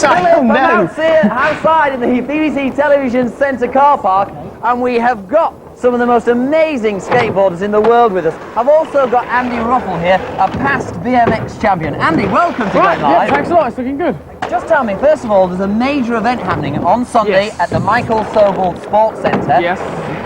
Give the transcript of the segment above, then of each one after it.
I'm outside in the BBC Television Centre car park, and we have got some of the most amazing skateboarders in the world with us. I've also got Andy Ruffell here, a past BMX champion. Andy, welcome to Going Live. Yeah, thanks a lot, it's looking good. Just tell me, first of all, there's a major event happening on Sunday at the Michael Sobel Sports Centre. Yes.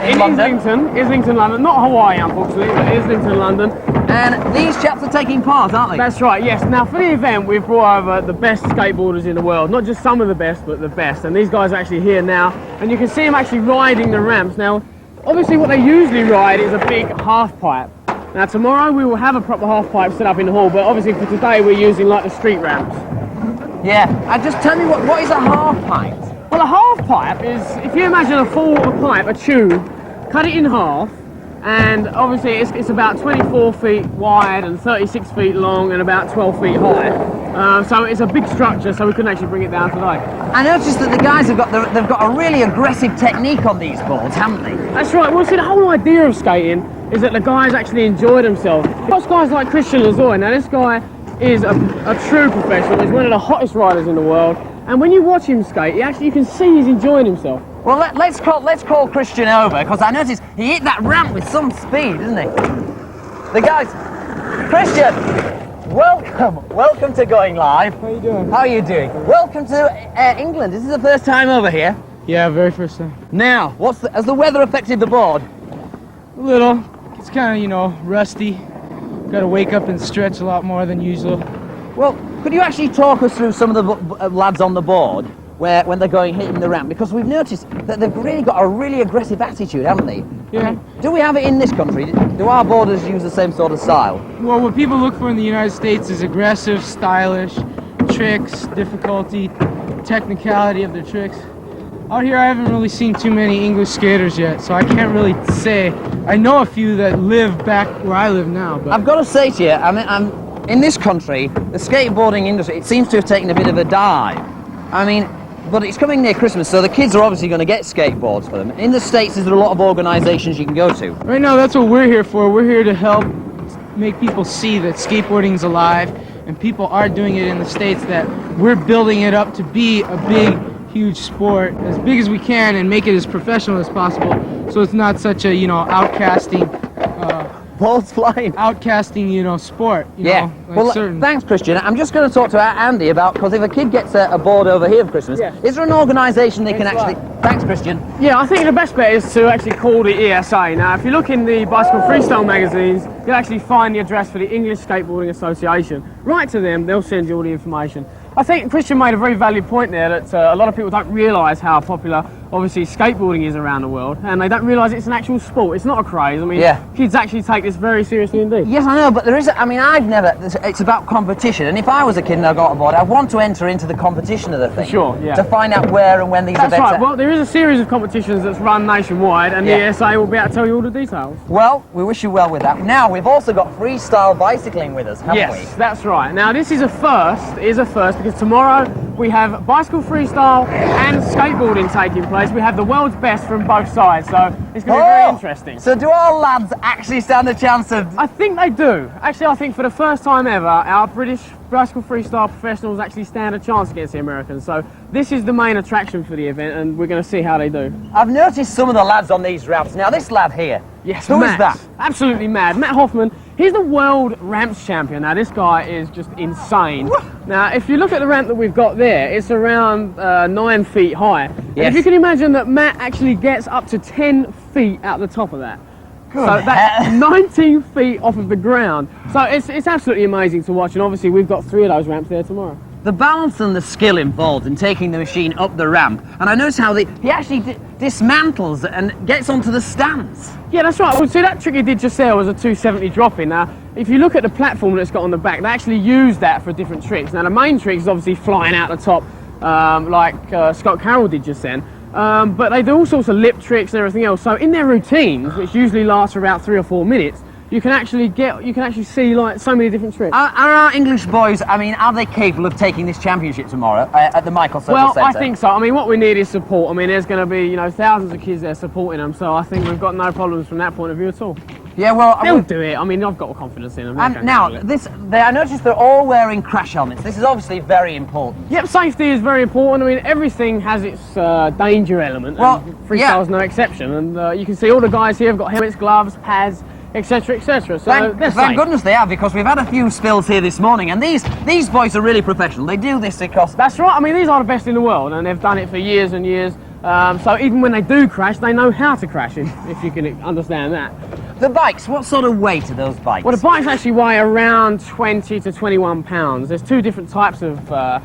In Islington, London. Not Hawaii, unfortunately, but Islington, London. And these chaps are taking part, aren't they? That's right, yes. Now, for the event, we've brought over the best skateboarders in the world. Not just some of the best, but the best. And these guys are actually here now. And you can see them actually riding the ramps. Now, obviously what they usually ride is a big half pipe. Now, tomorrow we will have a proper half pipe set up in the hall, but obviously for today we're using like the street ramps. Yeah, and just tell me what is a half pipe? Well, a half pipe is, if you imagine a full pipe, a tube, cut it in half, and obviously it's about 24 feet wide and 36 feet long and about 12 feet high. So it's a big structure, so we couldn't actually bring it down today. I noticed that the guys have got a really aggressive technique on these boards, haven't they? That's right. Well, see, the whole idea of skating is that the guys actually enjoy themselves. Those guys like Christian Hosoi. Now, this guy is a true professional. He's one of the hottest riders in the world. And when you watch him skate, you can see he's enjoying himself. Well, let's call Christian over, because I noticed he hit that ramp with some speed, didn't he? The guys, Christian, welcome to Going Live. How are you doing? How are you doing? Welcome to England. This is the first time over here. Yeah, very first time. Now, has the weather affected the board? A little. It's kind of, rusty. Got to wake up and stretch a lot more than usual. Well, could you actually talk us through some of the lads on the board when they're hitting the ramp? Because we've noticed that they've really got a really aggressive attitude, haven't they? Yeah. Do we have it in this country? Do our boarders use the same sort of style? Well, what people look for in the United States is aggressive, stylish, tricks, difficulty, technicality of their tricks. Out here I haven't really seen too many English skaters yet, so I can't really say. I know a few that live back where I live now, but... I've got to say to you, I'm in this country, the skateboarding industry, it seems to have taken a bit of a dive. I mean, but it's coming near Christmas, so the kids are obviously going to get skateboards for them. In the States, there's a lot of organisations you can go to. Right now, that's what we're here for. We're here to help make people see that skateboarding's alive, and people are doing it in the States, that we're building it up to be a big, huge sport, as big as we can, and make it as professional as possible, so it's not such a, outcasting balls flying. Outcasting, sport. Yeah. Well, thanks, Christian. I'm just going to talk to Andy about, because if a kid gets a board over here for Christmas, is there an organisation they can actually... Thanks, Christian. Yeah, I think the best bet is to actually call the ESA. Now, if you look in the Bicycle Freestyle magazines, you'll actually find the address for the English Skateboarding Association. Write to them, they'll send you all the information. I think Christian made a very valid point there that a lot of people don't realise how popular, obviously, skateboarding is around the world, and they don't realise it's an actual sport. It's not a craze. I mean, kids actually take this very seriously indeed. Yes, I know, but there is, it's about competition, and if I was a kid and I got a board, I'd want to enter into the competition of the thing. For sure, yeah. To find out where and when these events are. That's right. Well, there is a series of competitions that's run nationwide, and the ESA will be able to tell you all the details. Well, we wish you well with that. Now, we've also got freestyle bicycling with us, haven't we? Yes, that's right. Now, this is a first, because tomorrow we have bicycle freestyle and skateboarding taking place. We have the world's best from both sides, so it's going to be very interesting. So do our lads actually stand a chance of... I think they do. Actually, I think for the first time ever, our British bicycle freestyle professionals actually stand a chance against the Americans. So this is the main attraction for the event, and we're going to see how they do. I've noticed some of the lads on these ramps. Now, this lad here, who is that? Absolutely mad. Mat Hoffman. He's the world ramps champion. Now, this guy is just insane. Now, if you look at the ramp that we've got there, it's around 9 feet high. Yes. And if you can imagine that Matt actually gets up to 10 feet out the top of that. So that's 19 feet off of the ground. So it's absolutely amazing to watch, and obviously we've got 3 of those ramps there tomorrow. The balance and the skill involved in taking the machine up the ramp, and I notice how he actually dismantles and gets onto the stands. Yeah, that's right. Well, see, that trick he did just there was a 270 drop-in. Now, if you look at the platform that it's got on the back, they actually use that for different tricks. Now, the main trick is obviously flying out the top, like Scott Carroll did just then. But they do all sorts of lip tricks and everything else. So in their routines, which usually last for about 3 or 4 minutes, you can actually see like so many different tricks. Are our English boys, I mean, are they capable of taking this championship tomorrow at the Michael Sobel Centre? Well, I think so. I mean, what we need is support. I mean, there's going to be, thousands of kids there supporting them, so I think we've got no problems from that point of view at all. Yeah, well, they'll do it. I mean, I've got confidence in them. And now, I noticed they're all wearing crash helmets. This is obviously very important. Yep, safety is very important. I mean, everything has its danger element. Well, and freestyle's no exception. And you can see all the guys here have got helmets, gloves, pads, etc., etc. So Thank goodness they have, because we've had a few spills here this morning, and these boys are really professional. They do this because... That's right. I mean, these are the best in the world, and they've done it for years and years. So even when they do crash, they know how to crash, if you can understand that. The bikes, what sort of weight are those bikes? Well, the bikes actually weigh around 20 to 21 pounds. There's two different types of bicycle,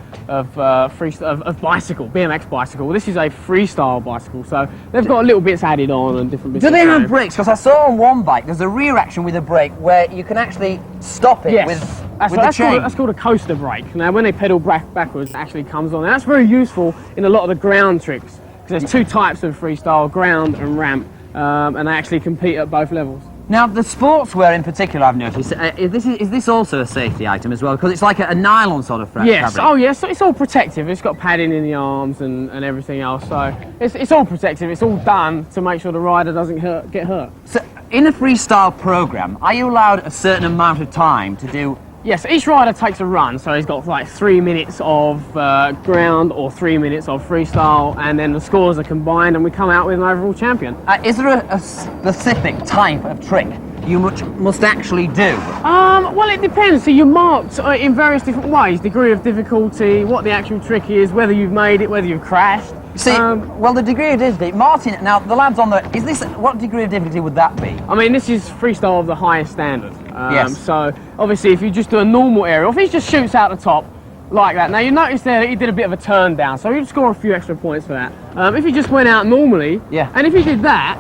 BMX bicycle. This is a freestyle bicycle, so they've got little bits added on and different bits. Do they have brakes? Because I saw on one bike there's a rear action with a brake where you can actually stop it with the chain. That's called a coaster brake. Now, when they pedal backwards, it actually comes on. And that's very useful in a lot of the ground tricks, because there's two types of freestyle, ground and ramp. And they actually compete at both levels. Now, the sportswear in particular, I've noticed, is this also a safety item as well? Because it's like a nylon sort of fabric. Yes, oh yes, so it's all protective. It's got padding in the arms and everything else, so it's all protective. It's all done to make sure the rider doesn't get hurt. So, in a freestyle program, are you allowed a certain amount of time to do... Yes, each rider takes a run, so he's got like 3 minutes of ground or 3 minutes of freestyle, and then the scores are combined and we come out with an overall champion. Is there a specific type of trick you must actually do? Well, it depends. So you're marked in various different ways, degree of difficulty, what the actual trick is, whether you've made it, whether you've crashed. See, well, the degree of difficulty, Martin, now the lads on what degree of difficulty would that be? I mean, this is freestyle of the highest standard. Yes. So, obviously, if you just do a normal aerial, if he just shoots out the top like that, now you notice there he did a bit of a turn down, so he'd score a few extra points for that. If he just went out normally, and if he did that,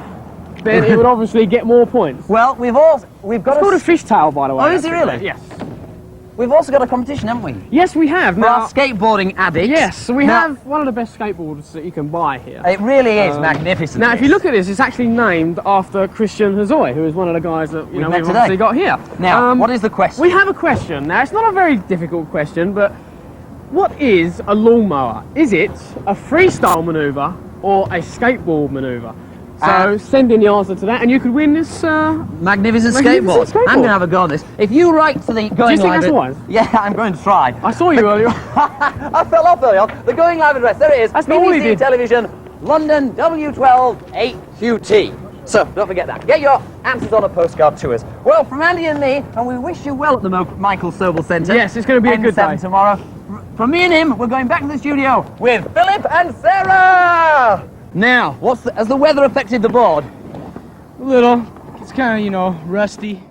then he would obviously get more points. Well, we've got it's called a fishtail, by the way. Oh, is it really? Yes. We've also got a competition, haven't we? Yes, we have. For our skateboarding addicts. Yes, so we have one of the best skateboards that you can buy here. It really is magnificent. Now, if you look at this, it's actually named after Christian Hosoi, who is one of the guys that we've obviously got here. Now, what is the question? We have a question. Now, it's not a very difficult question, but what is a lawnmower? Is it a freestyle manoeuvre or a skateboard manoeuvre? So send in the answer to that, and you could win this magnificent skateboard. I'm going to have a go at this. If you write to the Going Live... Do you think that's wise? Yeah, I'm going to try. I saw you earlier. I fell off earlier on. The Going Live address, there it is. That's not all he did. Television, London, W12 8QT. So, don't forget that. Get your answers on a postcard to us. Well, from Andy and me, and we wish you well at the Michael Sobel Centre. Yes, it's going to be a good day. Tomorrow. From me and him, we're going back to the studio with Philip and Sarah! Now, has the weather affected the board? A little. It's kind of, rusty.